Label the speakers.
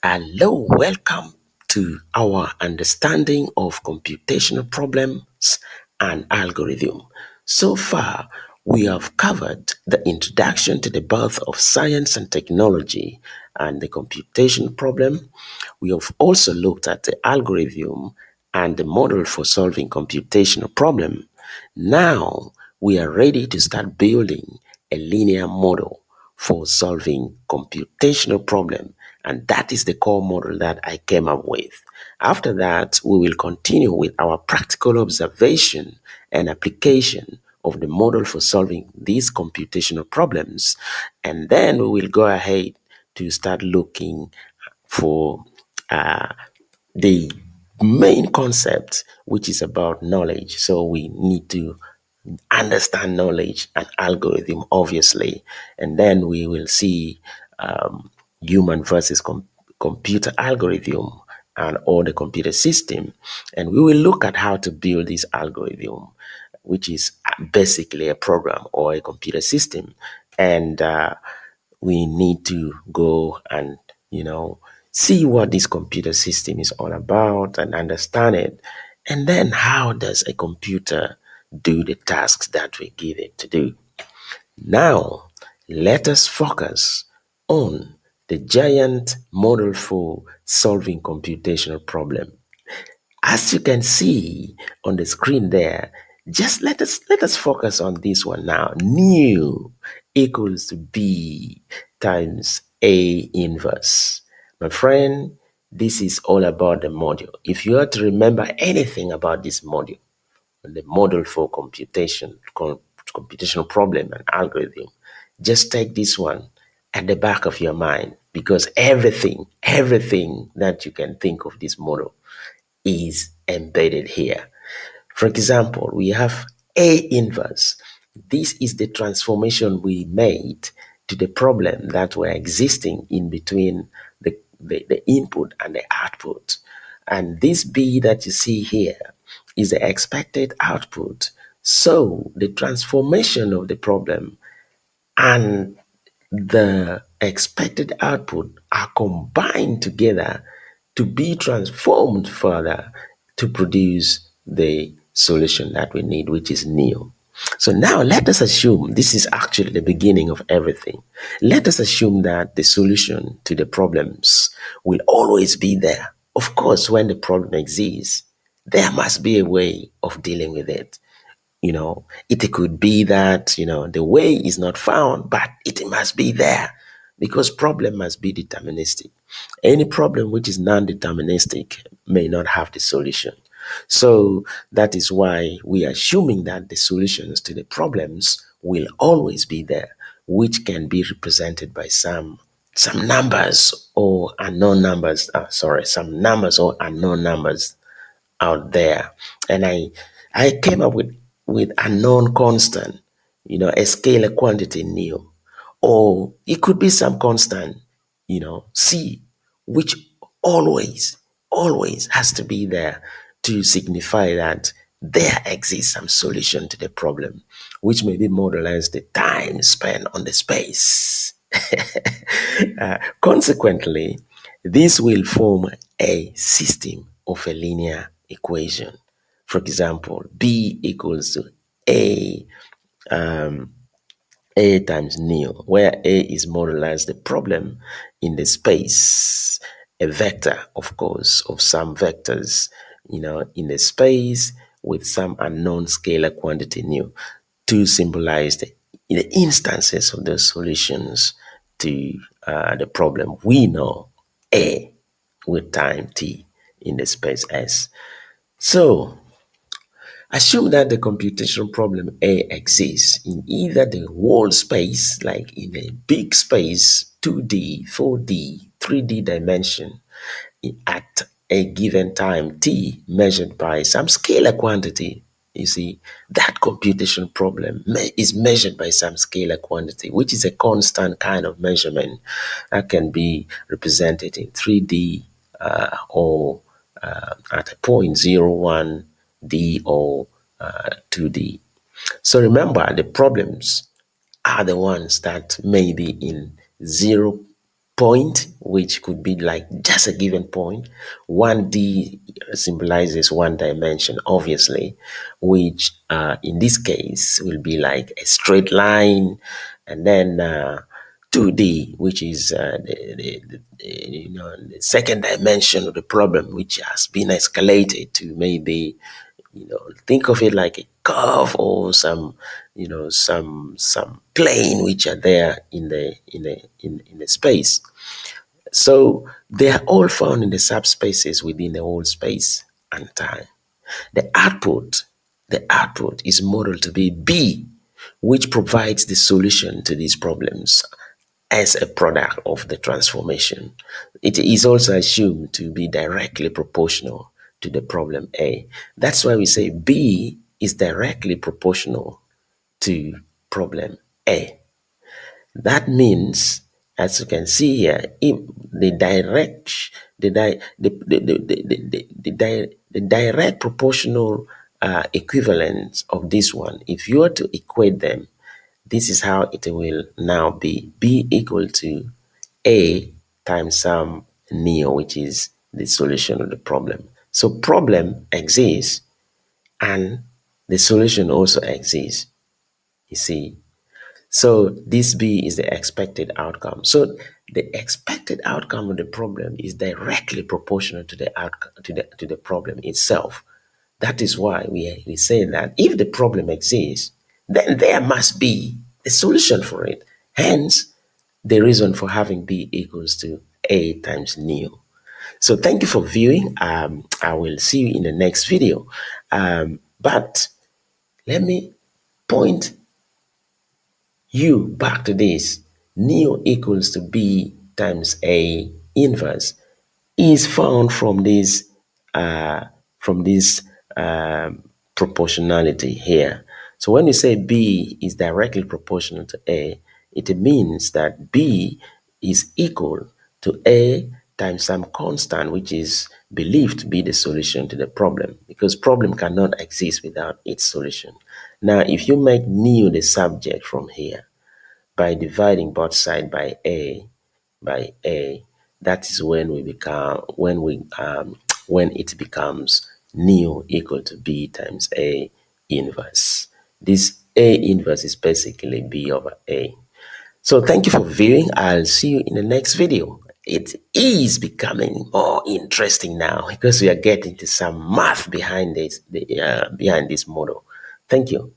Speaker 1: Hello, welcome to our understanding of computational problems and algorithm. So far, we have covered the introduction to the birth of science and technology and the computation problem. We have also looked at the algorithm and the model for solving computational problem. Now, we are ready to start building a linear model for solving computational problem, and that is the core model that I came up with. After that, we will continue with our practical observation and application of the model for solving these computational problems, and then we will go ahead to start looking for uh, the main concept, which is about knowledge. So we need to understand knowledge and algorithm, obviously, and then we will see human versus computer algorithm and or the computer system, and we will look at how to build this algorithm, which is basically a program or a computer system, and we need to go and see what this computer system is all about and understand it, and then how does a computer do the tasks that we give it to do. Now, let us focus on the giant model for solving computational problem. As you can see on the screen there, just let us focus on this one now. Nu equals to B times A inverse. My friend, this is all about the module. If you are to remember anything about this module, the model for computational problem and algorithm, just take this one at the back of your mind, because everything that you can think of this model is embedded here. For example, we have A inverse. This is the transformation we made to the problem that were existing in between the input and the output. And this B that you see here is the expected output. So the transformation of the problem and the expected output are combined together to be transformed further to produce the solution that we need, which is new. So now let us assume this is actually the beginning of everything. Let us assume that the solution to the problems will always be there. Of course, when the problem exists, there must be a way of dealing with it. It could be that, the way is not found, but it must be there, because problem must be deterministic. Any problem which is non-deterministic may not have the solution. So that is why we are assuming that the solutions to the problems will always be there, which can be represented by some numbers or unknown numbers. Some numbers or unknown numbers out there. And I came up with a known constant, a scalar quantity nu, or it could be some constant, C, which always has to be there to signify that there exists some solution to the problem, which may be modeled as the time spent on the space. Consequently, this will form a system of a linear equation. For example, B equals to A, A times nu, where A is more or less the problem in the space, a vector, of course, of some vectors, in the space with some unknown scalar quantity nu, to symbolize the instances of the solutions to the problem. We know A with time t in the space S. So assume that the computational problem A exists in either the whole space, like in a big space, 2D, 4D, 3D dimension, at a given time t measured by some scalar quantity. You see, that computation problem is measured by some scalar quantity, which is a constant kind of measurement that can be represented in 3D or at a point 0, 1D or 2D. So remember, the problems are the ones that may be in 0 point, which could be like just a given point. 1D symbolizes one dimension, obviously, which in this case will be like a straight line, and then 2D, which is the second dimension of the problem, which has been escalated to maybe, think of it like a curve or some plane which are there in the space. So they are all found in the subspaces within the whole space and time. The output is modeled to be B, which provides the solution to these problems as a product of the transformation. It is also assumed to be directly proportional to the problem A. That's why we say B is directly proportional to problem A. That means, as you can see here, if the direct proportional equivalence of this one, if you were to equate them, this is how it will now be: B equal to A times some neo, which is the solution of the problem. So problem exists and the solution also exists, you see. So this B is the expected outcome. So the expected outcome of the problem is directly proportional to the outcome to the problem itself. That is why we say that if the problem exists, then there must be a solution for it. Hence, the reason for having B equals to A times neo. So thank you for viewing. I will see you in the next video. But let me point you back to this. Neo equals to B times A inverse is found from this proportionality here. So when we say B is directly proportional to A, it means that B is equal to A times some constant, which is believed to be the solution to the problem, because problem cannot exist without its solution. Now, if you make neo the subject from here, by dividing both sides by A, that is when it becomes neo equal to B times A inverse. This A inverse is basically B over A. So thank you for viewing. I'll see you in the next video. It is becoming more interesting now because we are getting to some math behind this model. Thank you.